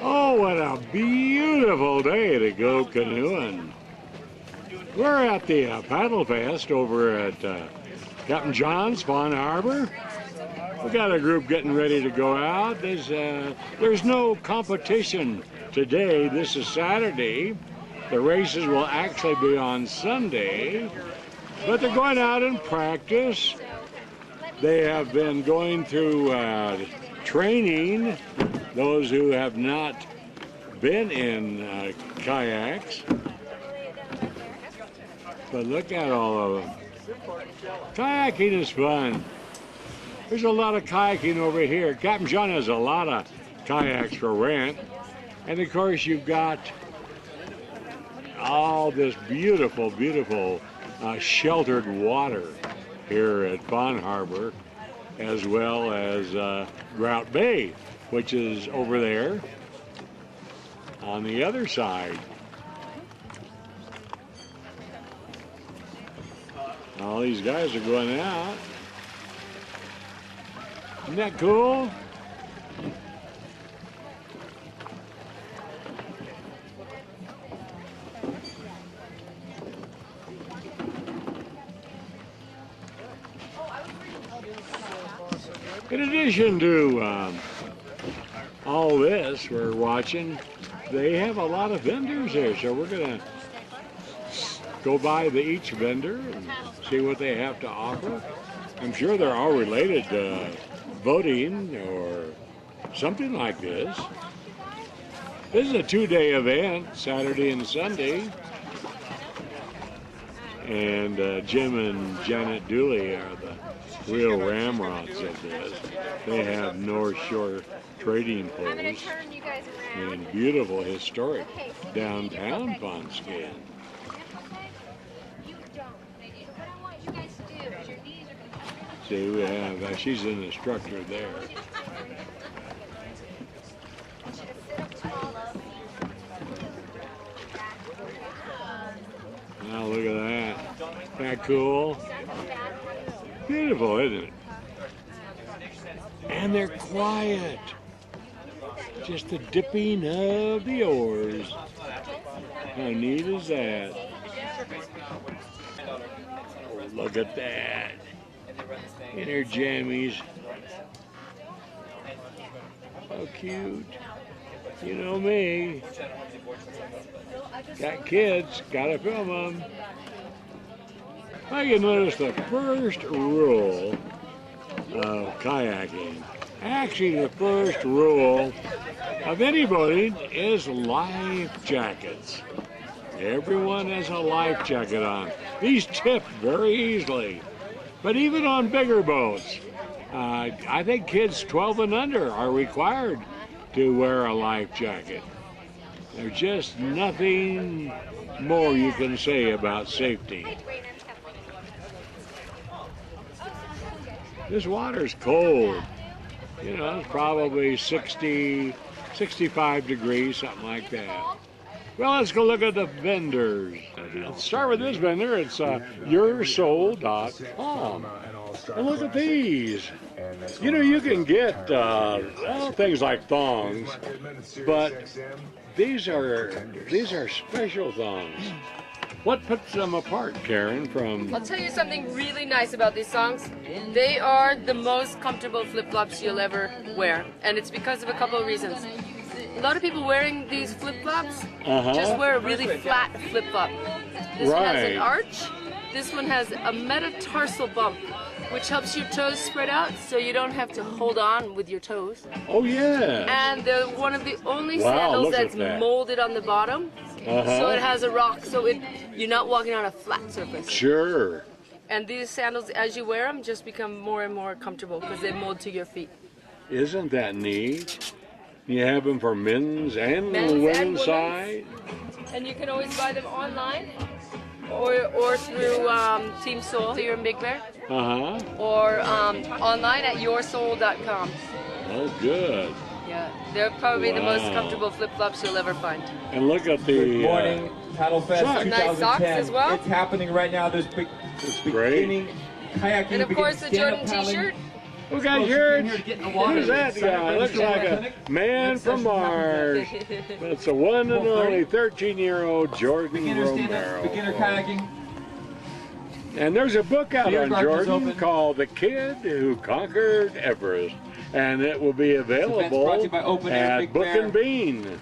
Oh, what a beautiful day to go canoeing. We're at the Paddle Fest over at Captain John's, Fawn Harbor. We got a group getting ready to go out. There's no competition today. This is Saturday. The races will actually be on Sunday, but they're going out and practice. They have been going through training, those who have not been in kayaks. But look at all of them. Kayaking is fun. There's a lot of kayaking over here. Captain John has a lot of kayaks for rent. And of course you've got all this beautiful, beautiful sheltered water here at Fawn Harbor, as well as Grout Bay, which is over there on the other side. All these guys are going out. Isn't that cool? In addition to all this we're watching, they have a lot of vendors here, so we're going to go by each vendor and see what they have to offer. I'm sure they're all related to boating or something like this. This is a two-day event, Saturday and Sunday. And Jim and Janet Dooley are the real ramrods of this. They have North Shore trading posts in beautiful historic downtown Fawnskin. See, we have, she's an instructor there. Now look at that. Isn't that cool? Beautiful, isn't it? And they're quiet. Just the dipping of the oars. How neat is that? Oh, look at that. In her jammies. How cute. You know me. Got kids, gotta film them. I can notice the first rule of kayaking. Actually, the first rule of any boating is life jackets. Everyone has a life jacket on. These tip very easily. But even on bigger boats, I think kids 12 and under are required to wear a life jacket. There's just nothing more you can say about safety. This water's cold. You know, it's probably 60, 65 degrees, something like that. Well, let's go look at the vendors. Let's start with this vendor. It's yoursoul.com. And look at these. You know, you can get well, things like thongs, but these are special thongs. What puts them apart, Karen, from... I'll tell you something really nice about these songs. They are the most comfortable flip-flops you'll ever wear, and it's because of a couple of reasons. A lot of people wearing these flip-flops just wear a really flat flip-flop. This one has an arch. This one has a metatarsal bump, which helps your toes spread out so you don't have to hold on with your toes. Oh, yeah. And they're one of the only sandals that's molded on the bottom. So it has a rock, so you're not walking on a flat surface. Sure. And these sandals, as you wear them, just become more and more comfortable because they mold to your feet. Isn't that neat? You have them for men's and women's side. And you can always buy them online or through Team Soul here in Big Bear. Or online at yoursoul.com. Oh, good. Yeah, they're probably the most comfortable flip-flops you'll ever find. And look at the Good morning, Paddle Fest 2010. Nice socks as well. It's happening right now. There's beginning kayaking. And of course the Jordan t-shirt. We got shirts. Who's that guy? Looks like a man from Mars. It's the one and only 13-year-old Jordan Romero. Beginner kayaking. And there's a book out Beer on gardens Jordan open. called The Kid Who Conquered Everest. And it will be brought to available you by Open Air at Big Book Bear. and Bean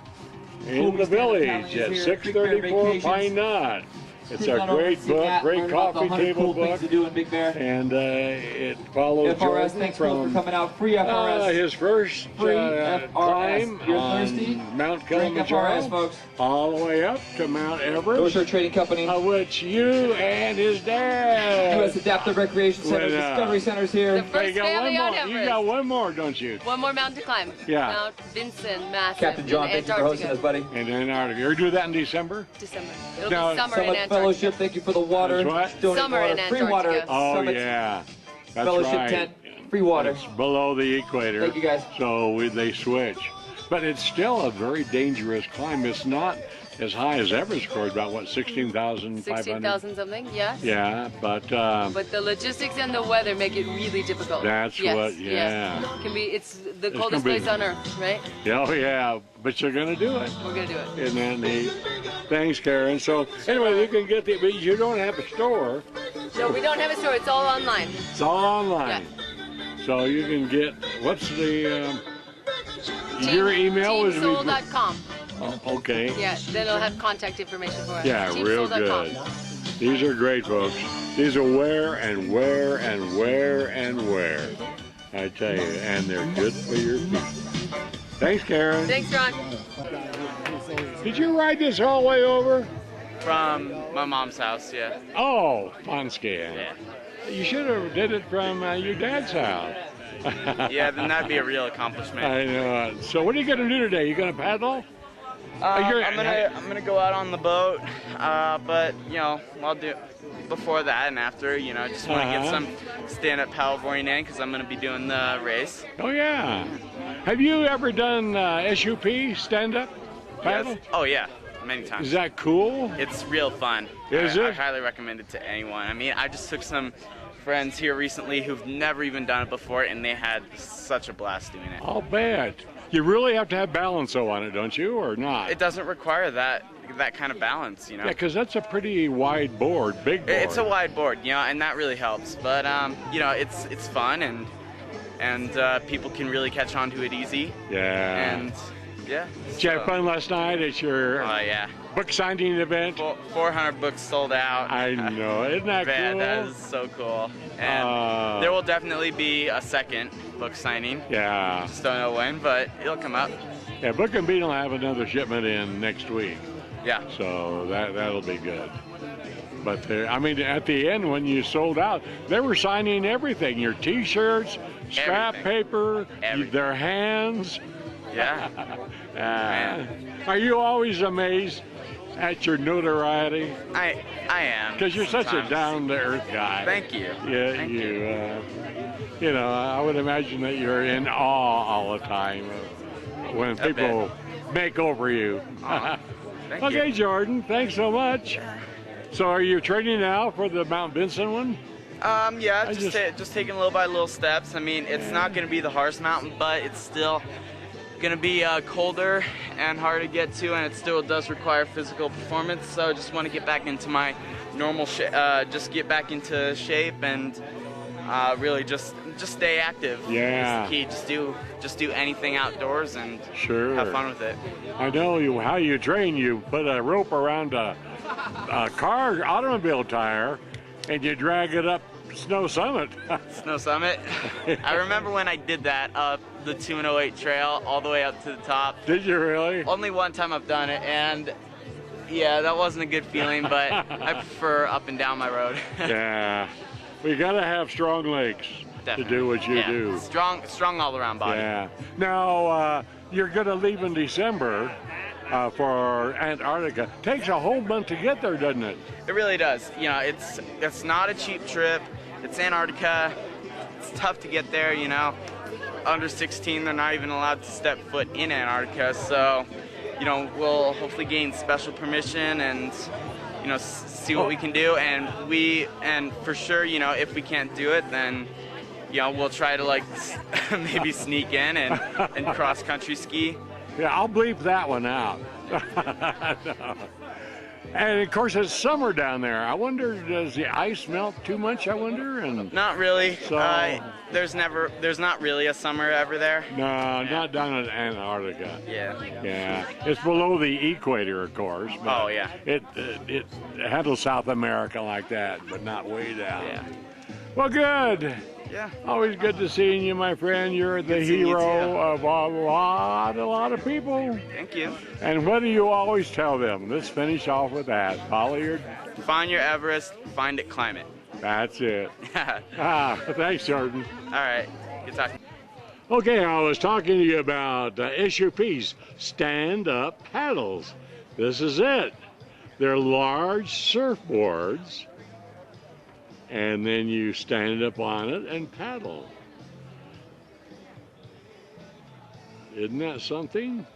in Movie the stand village challenge at is here. Big Bear 634 Vacations. Pine Knot. It's Sit a on over great and see book, Matt, great learn about the coffee 100 table cool book. things to do in Big Bear. And it follows FRS, Jordan thanks Will, for from coming out. Free FRS. his first Free FRS. climb You're on thirsty? Mount Drink Kilimanjaro, FRS, folks. all the way up to Mount Everest, North Shore Trading Company. of which you and his dad. U.S. Adaptive Recreation Center, When, Discovery Center's here. The first You got one family on more. Everest. You got one more, don't you? One more mountain to climb. Yeah. Mount Vinson, massive. Captain John, in thank you for hosting us, Antarctica. buddy. In Antarctica. You do that in December? December. It'll Now, be summer in Summit Antarctica. Fellowship, thank you for the water. That's what? Donate Summer water. in Free water. Antarctica. Oh, Summit yeah. That's Fellowship right. tent. Free water. It's below the equator. Thank you, guys. So they switch. But it's still a very dangerous climb. It's not as high as Everest, of course, about what, 16,500? 16,000 something, yes. Yeah, but But the logistics and the weather make it really difficult. That's yes, what- yeah. Yes. Can be, it's the gonna coldest be- place on earth, right? oh yeah, but you're gonna do it. We're gonna do it. Isn't that neat? Thanks, Karen. So anyway, you can get the, but you don't have a store. No, we don't have a store. It's all online. It's all online. So you can get, what's the, your email was Teamsoul.com. Oh, okay. Yeah, then it'll have contact information for us. Yeah, real Teamsoul.com. good. These are great, folks. These are wear and wear and wear and wear. I tell you, and they're good for your feet. Thanks, Karen. Thanks, Ron. Did you ride this all the way over? From my mom's house, yeah. Oh, fun skiing. Yeah. You should have did it from your dad's house. Yeah, then that'd be a real accomplishment. I know it. So what are you gonna do today? You gonna paddle? I'm gonna go out on the boat, but you know, I'll do before that and after. You know, I just want to get some stand-up paddleboarding in because I'm gonna be doing the race. Oh yeah. Have you ever done SUP stand-up paddle? Yes. Oh yeah, many times. Is that cool? It's real fun. Is I it? highly recommend it to anyone. I mean, I just took some friends here recently who've never even done it before, and they had such a blast doing it. I'll bet. You really have to have balance though on it, don't you, or not? It doesn't require that kind of balance, you know. Yeah, because that's a pretty wide board, big board. It's a wide board, you know, and that really helps. But you know, it's fun and people can really catch on to it easy. Yeah. And yeah. Did you have fun last night at your Oh yeah. book signing event? 400 books sold out. I know. Isn't that Man, cool? that is so cool. And there will definitely be a second book signing. Yeah. Just don't know when, but it'll come up. Yeah, Book and Bean will have another shipment in next week, Yeah. so that'll be good. But I mean, at the end when you sold out, they were signing everything: your T-shirts, scrap Everything. paper, Everything. their hands. Yeah. Are you always amazed at your notoriety? I am. Because you're such a sometimes. down-to-earth guy. Thank you. Yeah, Thank you. you know, I would imagine that you're in awe all the time when A people make over you. Thank Okay, you. Jordan, thanks so much. So are you training now for the Mount Vinson one? Yeah, I just taking little by little steps. I mean, it's not going to be the hardest mountain, but it's still going to be colder and hard to get to, and it still does require physical performance. So I just want to get back into my normal just get back into shape and really just stay active. Yeah. Is the key. Just do anything outdoors and Sure. have fun with it. I know how you train. You put a rope around a automobile tire, and you drag it up Snow Summit. Snow Summit. I remember when I did that up the 208 trail all the way up to the top. Did you really? Only one time I've done it, and yeah, that wasn't a good feeling, but I prefer up and down my road. Yeah. We got to have strong legs to do what you Yeah. do. Strong all around body. Yeah. Now, you're going to leave in December for Antarctica. Takes a whole month to get there, doesn't it? It really does. You know, it's not a cheap trip. It's Antarctica. It's tough to get there, you know. Under 16, they're not even allowed to step foot in Antarctica, so, you know, we'll hopefully gain special permission and, you know, see what we can do, and for sure, you know, if we can't do it, then you know, we'll try to like maybe sneak in and cross country ski. Yeah, I'll bleep that one out. No. And of course, it's summer down there. I wonder, does the ice melt too much? I wonder. And Not really. So- There's not really a summer ever there. no, not down in Antarctica. Yeah. Yeah, it's below the equator, of course. But Oh, yeah. It handles South America like that, but not way down. Yeah. Well, good. Yeah. Always good to seeing you, my friend. You're the Good seeing you, hero too. of a lot of people. Thank you. And what do you always tell them? Let's finish off with that. Follow your. Find your Everest, find it, climb it. That's it. All Thanks, Jordan. right. Good talking. Okay, I was talking to you about SUPs, stand-up paddles. This is it. They're large surfboards, and then you stand up on it and paddle. Isn't that something?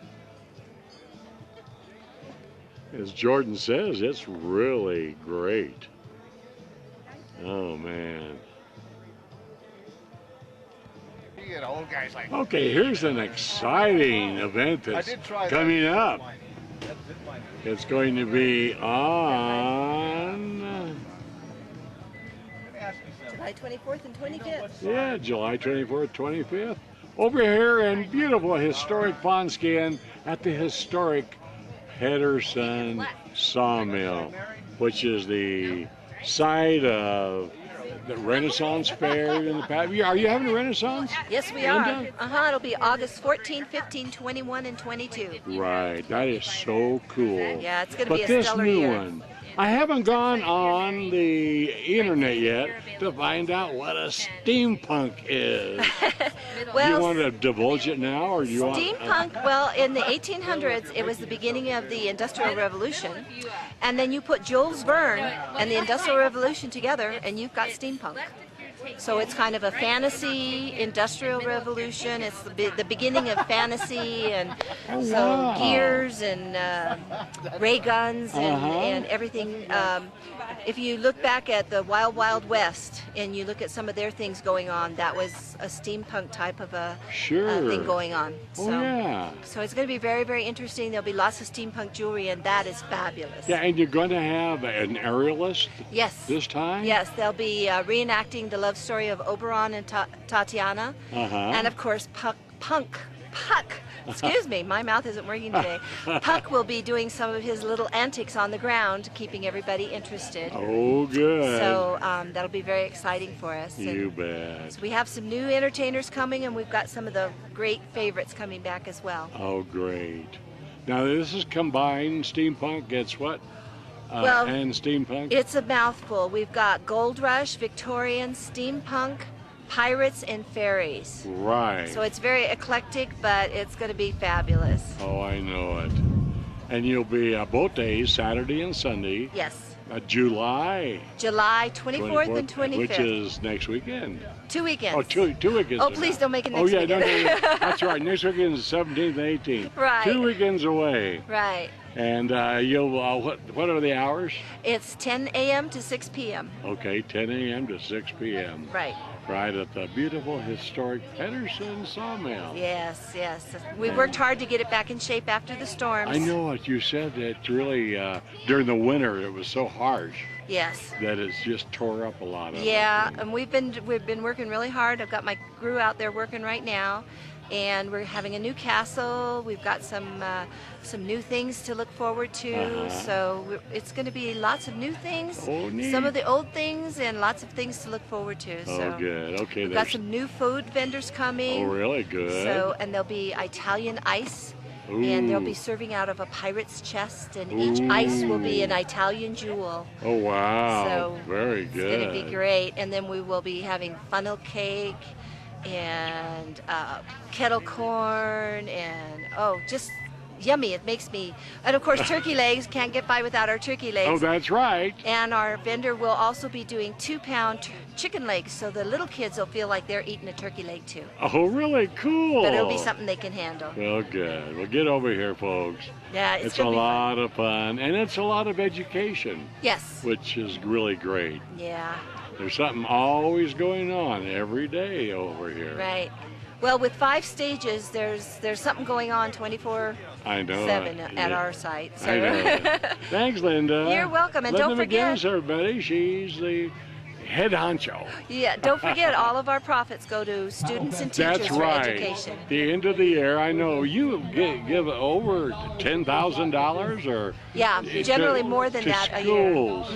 As Jordan says, it's really great. Oh, man. You get old guys like Okay, here's an exciting event that's coming up. It's going to be on, July 24th and 25th. July 24th, 25th. Over here in beautiful historic Ponscan at the historic Pedersen Sawmill, which is the site of the Renaissance Fair in the past. Are you having a Renaissance? Yes, we are. Linda? It'll be August 14, 15, 21, and 22. Right, that is so cool. Yeah, it's going to But be a this stellar new year. one, I haven't gone on the internet yet to find out what a steampunk is. Do Well, you want to divulge it now, or do you want? steampunk, well, in the 1800s, it was the beginning of the Industrial Revolution. And then you put Jules Verne and the Industrial Revolution together, and you've got steampunk. So it's kind of a fantasy industrial revolution. It's the beginning of fantasy, and so wow. gears and ray guns and, Uh-huh. and everything. If you look back at the Wild Wild West and you look at some of their things going on, that was a steampunk type of a Sure. thing going on. Oh So, yeah. so it's going to be very, very interesting. There'll be lots of steampunk jewelry, and that is fabulous. Yeah, and you're going to have an aerialist Yes. this time. Yes, they'll be reenacting the love story of Oberon and Tatiana, Uh-huh. and of course Puck. Excuse me, my mouth isn't working today. Puck will be doing some of his little antics on the ground, keeping everybody interested. Oh, good. So that'll be very exciting for us. You And bet. so we have some new entertainers coming, and we've got some of the great favorites coming back as well. Oh, great. Now this is combined steampunk. Gets what? Well, and steampunk. It's a mouthful. We've got Gold Rush, Victorian, steampunk, pirates, and fairies. Right. So it's very eclectic, but it's going to be fabulous. Oh, I know it. And you'll be both days, Saturday and Sunday, Yes. July July 24th and 25th. which is next weekend. 2 weekends. Oh, two weekends. Oh, please don't make it Oh, next yeah, weekend. no, that's right. Next weekend is 17th and 18th. Right. 2 weekends away. Right. And you'll, what are the hours? It's 10 a.m. to 6 p.m. Okay, 10 a.m. to 6 p.m. Right. Right at the beautiful historic Pedersen Sawmill. Yes, yes. We worked hard to get it back in shape after the storms. I know what you said. That really during the winter it was so harsh Yes. that it's just tore up a lot of Yeah, it. and we've been working really hard. I've got my crew out there working right now, and we're having a new castle. We've got some new things to look forward to. Uh-huh. So it's going to be lots of new things, Oh, neat. some of the old things, and lots of things to look forward to. Oh, So good. Okay, we've got there's. some new food vendors coming. Oh, really good. So and there'll be Italian ice. And they'll be Ooh. serving out of a pirate's chest, and each ice will be an Italian jewel. Oh, wow. So very It's good. going to be great. And then we will be having funnel cake and kettle corn and, just yummy. It makes me, and of course turkey legs, can't get by without our turkey legs. Oh, that's right. And our vendor will also be doing 2-pound chicken legs, so the little kids will feel like they're eating a turkey leg too. Oh, really cool. But it'll be something they can handle. Well, good. Well, get over here, folks. Yeah, It's a gonna be fun. lot of fun, and it's a lot of education, Yes. which is really great. Yeah. There's something always going on every day over here. Right. Well, with 5 stages, there's something going on 24/7 I know. at our site. So. I know. Thanks, Linda. You're welcome, and Linda don't forget. McGinnis, everybody. She's the head honcho. Yeah, don't forget, all of our profits go to students and teachers That's for right. education. The end of the year, I know you give over $10,000 or Yeah, generally more than to that a year. schools.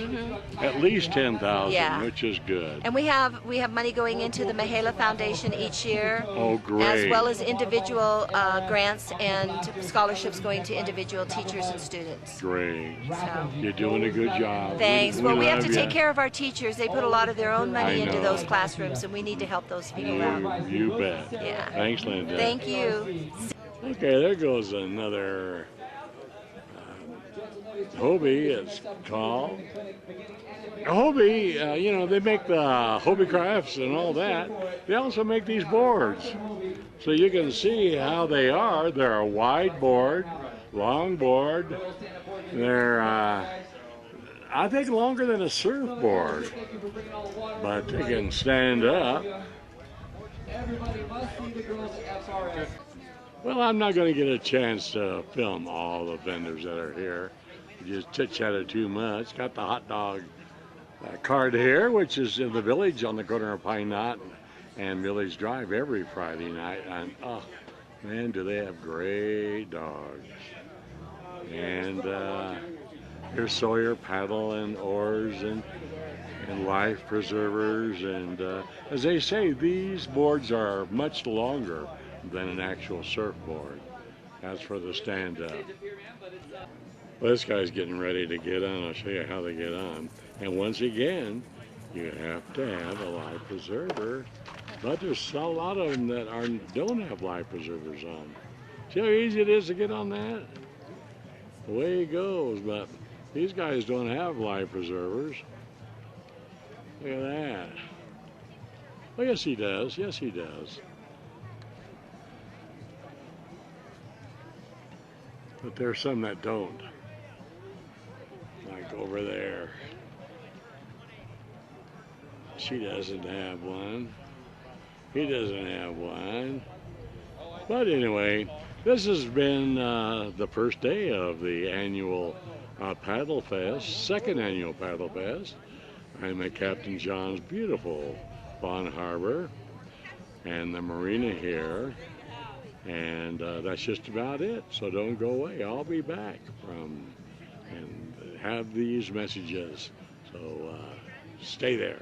At least 10,000, Yeah. which is good. And we have money going into the Mahela Foundation each year. Oh, great. As well as individual grants and scholarships going to individual teachers and students. Great. So. You're doing a good job. Thanks. Well, we have to love take ya. care of our teachers. They put a lot of their own money I into know. those classrooms, and we need to help those people out. You bet. Yeah. Thanks, Linda. Thank you. Okay, there goes another Hobie, it's called. Hobie, you know, they make the Hobie crafts and all that. They also make these boards. So you can see how they are. They're a wide board, long board. They're, I think, longer than a surfboard. But they can stand up. Well, I'm not going to get a chance to film all the vendors that are here. Just chit-chatted too much. Got the hot dog cart here, which is in the village on the corner of Pine Knot and Village Drive every Friday night. And oh, man, do they have great dogs. And here's Sawyer paddle and oars and life preservers. And as they say, these boards are much longer than an actual surfboard. That's for the stand-up. Well, this guy's getting ready to get on. I'll show you how they get on. And once again, you have to have a life preserver. But there's a lot of them that don't have life preservers on. See how easy it is to get on that? Away he goes. But these guys don't have life preservers. Look at that. Oh, yes, he does. Yes, he does. But there's some that don't. Like over there. She doesn't have one. He doesn't have one. But anyway, this has been the first day of the annual Paddle Fest, second annual Paddle Fest. I'm at Captain John's beautiful Fawn Harbor and the marina here. And that's just about it. So don't go away. I'll be back and have these messages. So stay there.